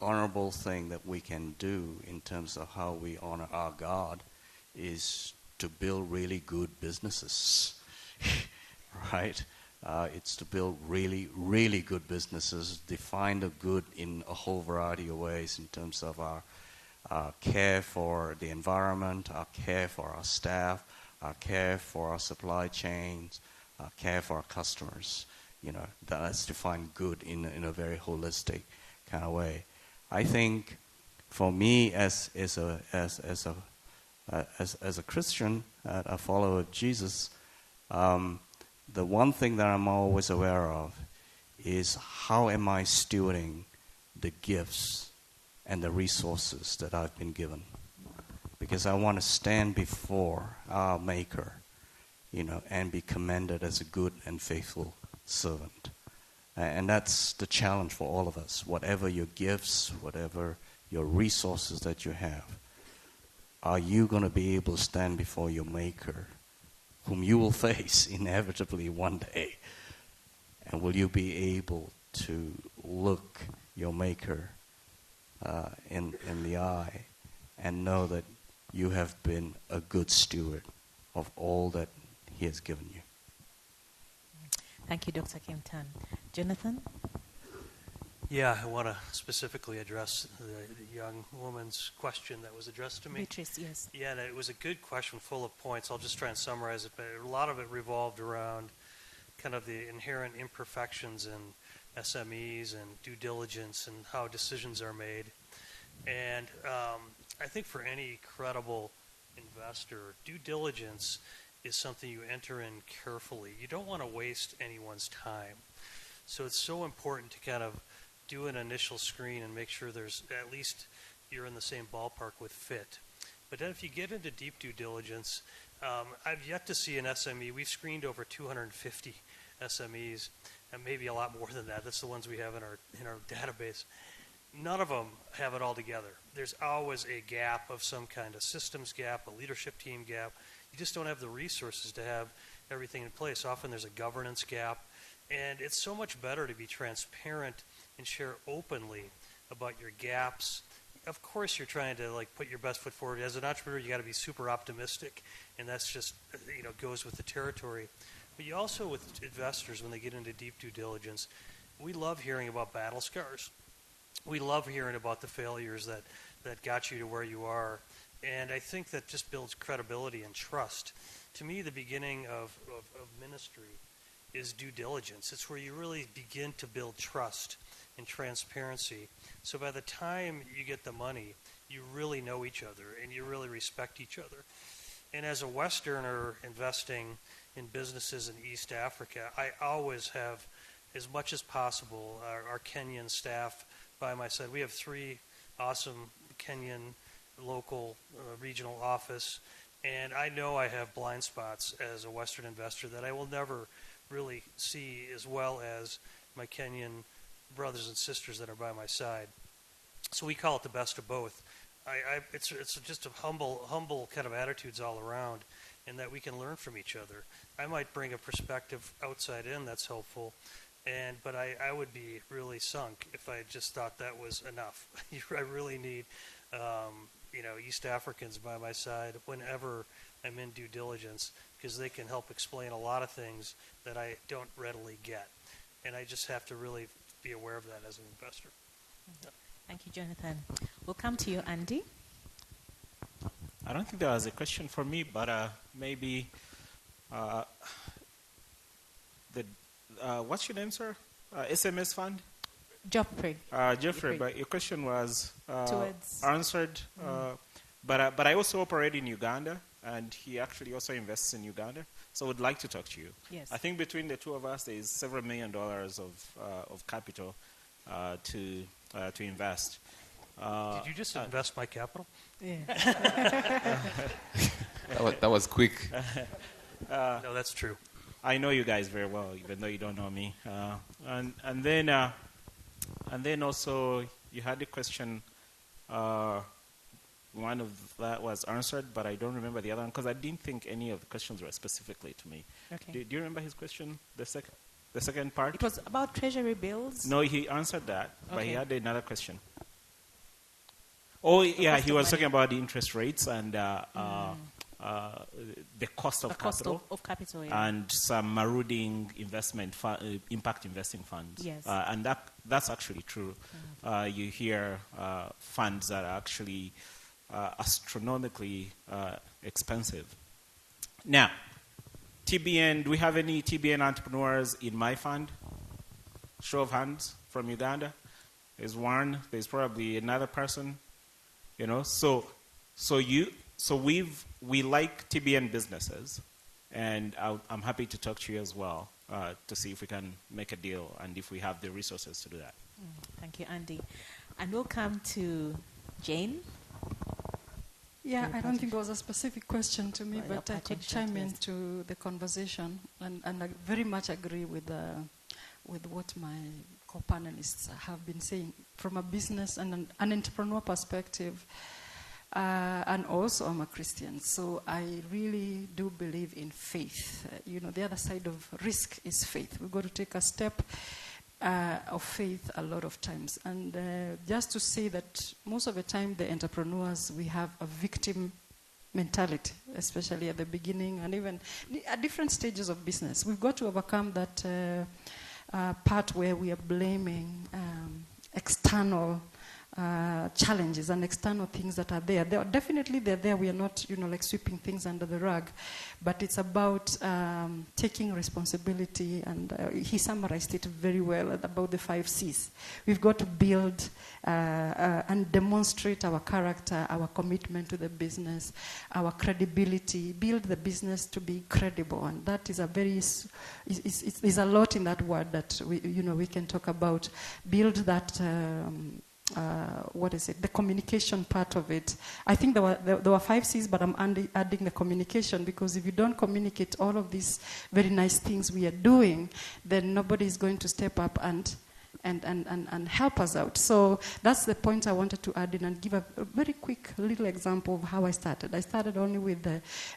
honorable thing that we can do in terms of how we honor our God is to build really good businesses, right? It's to build really, really good businesses, define the good in a whole variety of ways in terms of our care for the environment, our care for our staff, our care for our supply chains, our care for our customers. You know, that's define good in a very holistic kind of way. I think, for me as a Christian, a follower of Jesus, the one thing that I'm always aware of is how am I stewarding the gifts and the resources that I've been given. Because I want to stand before our Maker, you know, and be commended as a good and faithful servant. And that's the challenge for all of us. Whatever your gifts, whatever your resources that you have, are you going to be able to stand before your Maker, whom you will face inevitably one day? And will you be able to look your Maker in the eye and know that you have been a good steward of all that He has given you? Thank you, Dr. Kim-Tan. Jonathan? Yeah, I want to specifically address the young woman's question that was addressed to me. Beatrice, yes. Yeah, and it was a good question full of points. I'll just try and summarize it, but a lot of it revolved around kind of the inherent imperfections in SMEs and due diligence and how decisions are made. And I think for any credible investor, due diligence is something you enter in carefully. You don't want to waste anyone's time. So it's so important to kind of do an initial screen and make sure there's at least you're in the same ballpark with fit. But then if you get into deep due diligence, I've yet to see an SME. We've screened over 250 SMEs, and maybe a lot more than that. That's the ones we have in our database. None of them have it all together. There's always a gap of some kind, a systems gap, a leadership team gap. You just don't have the resources to have everything in place. Often there's a governance gap. And it's so much better to be transparent and share openly about your gaps. Of course, you're trying to put your best foot forward. As an entrepreneur, you got to be super optimistic, and that's just goes with the territory. But you also, with investors, when they get into deep due diligence, we love hearing about battle scars. We love hearing about the failures that got you to where you are. And I think that just builds credibility and trust. To me, the beginning of ministry is due diligence. It's where you really begin to build trust and transparency. So by the time you get the money, you really know each other and you really respect each other. And as a Westerner investing in businesses in East Africa, I always have, as much as possible, our Kenyan staff by my side. We have 3 awesome Kenyan local regional office, and I know I have blind spots as a Western investor that I will never really see as well as my Kenyan brothers and sisters that are by my side. So we call it the best of both. It's just a humble kind of attitudes all around, and that we can learn from each other. I might bring a perspective outside in that's helpful, but I would be really sunk if I just thought that was enough. I really need East Africans by my side whenever I'm in due diligence, because they can help explain a lot of things that I don't readily get. And I just have to really be aware of that as an investor. Yeah. Thank you, Jonathan. We'll come to you, Andy. I don't think there was a question for me, but maybe what's your name, sir? SMS fund? Geoffrey. Geoffrey, but your question was towards answered. But I also operate in Uganda, and he actually also invests in Uganda. So I would like to talk to you. Yes. I think between the two of us, there is several $1 million of capital to invest. Did you just invest my capital? Yeah. that was quick. No, that's true. I know you guys very well, even though you don't know me. And then also you had a question. One of that was answered, but I don't remember the other one because I didn't think any of the questions were specifically to me. Okay. Do you remember his question? The second? The second part? It was about treasury bills. No, he answered that, but he Okay. had another question. Oh, yeah, cost he of was money. talking about the interest rates and the cost of The cost capital. of capital, yeah. And some marauding impact investing funds. Yes. And that's actually true. You hear funds that are actually astronomically expensive. Now, TBN, do we have any TBN entrepreneurs in my fund? Show of hands from Uganda. There's one. There's probably another person. You know, so we like TBN businesses, and I'm happy to talk to you as well to see if we can make a deal and if we have the resources to do that. Thank you, Andy. And we'll come to Jane. Yeah, I don't think it was a specific question to me, Well, but I could chime into the conversation, and I very much agree with what my co-panelists have been saying from a business and an entrepreneur perspective. And also I'm a Christian, so I really do believe in faith. The other side of risk is faith. We've got to take a step of faith a lot of times. And just to say that most of the time the entrepreneurs, we have a victim mentality, especially at the beginning and even at different stages of business. We've got to overcome that part where we are blaming external challenges and external things that are there. They're there. We are not, like sweeping things under the rug, but it's about taking responsibility. And he summarized it very well about the 5 C's. We've got to build and demonstrate our character, our commitment to the business, our credibility. Build the business to be credible, and that is there's a lot in that word that we can talk about. Build that. The communication part of it. I think there were 5 C's, but I'm adding the communication, because if you don't communicate all of these very nice things we are doing, then nobody is going to step up and help us out. So that's the point I wanted to add in and give a very quick little example of how I started. I started only with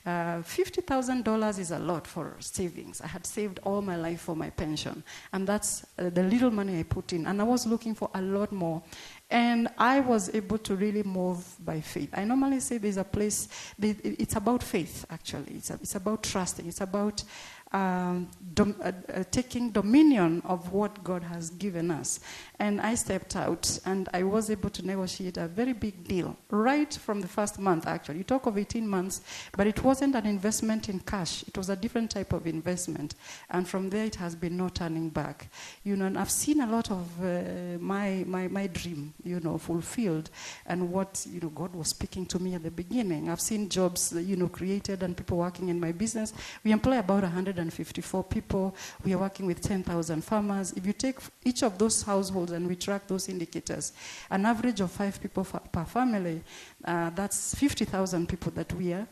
$50,000 is a lot for savings. I had saved all my life for my pension, and that's the little money I put in. And I was looking for a lot more. And I was able to really move by faith. I normally say there's a place, it's about faith, actually. It's about trusting. It's about taking dominion of what God has given us. And I stepped out, and I was able to negotiate a very big deal right from the first month, actually. You talk of 18 months, but it wasn't an investment in cash. It was a different type of investment. And from there, it has been no turning back. And I've seen a lot of my dream, fulfilled, and what, God was speaking to me at the beginning. I've seen jobs, created and people working in my business. We employ about 154 people. We are working with 10,000 farmers. If you take each of those households and we track those indicators, an average of 5 people per family, that's 50,000 people that we are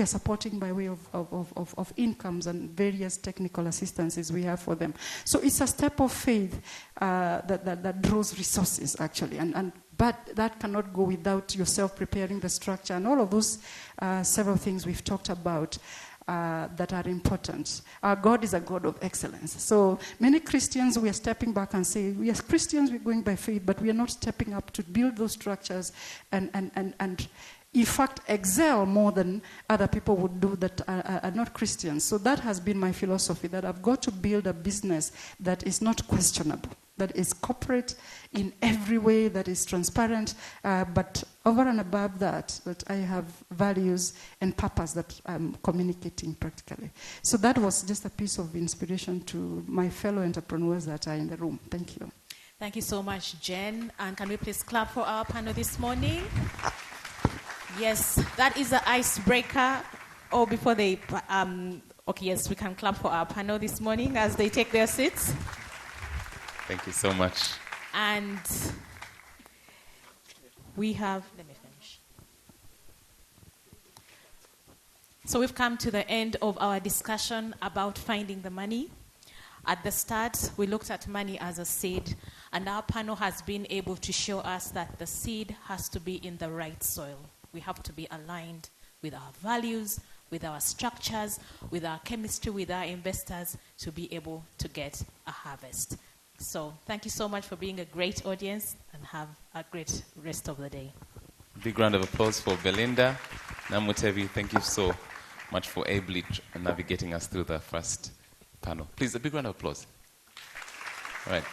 supporting by way of incomes and various technical assistances we have for them. So it's a step of faith that draws resources, actually. But that cannot go without yourself preparing the structure and all of those several things we've talked about that are important. Our God is a God of excellence. So many Christians, we are stepping back and say, we as Christians, we're going by faith, but we are not stepping up to build those structures and in fact, excel more than other people would do that are not Christians. So that has been my philosophy, that I've got to build a business that is not questionable, that is corporate in every way, that is transparent, but over and above that I have values and purpose that I'm communicating practically. So that was just a piece of inspiration to my fellow entrepreneurs that are in the room. Thank you. Thank you so much, Jen. And can we please clap for our panel this morning? Yes, that is the icebreaker. Oh, before they... okay, yes, we can clap for our panel this morning as they take their seats. Thank you so much. And we have... Let me finish. So we've come to the end of our discussion about finding the money. At the start, we looked at money as a seed, and our panel has been able to show us that the seed has to be in the right soil. We have to be aligned with our values, with our structures, with our chemistry, with our investors to be able to get a harvest. So thank you so much for being a great audience, and have a great rest of the day. Big round of applause for Belinda. Namutebi, thank you so much for ably navigating us through the first panel. Please, a big round of applause. All right.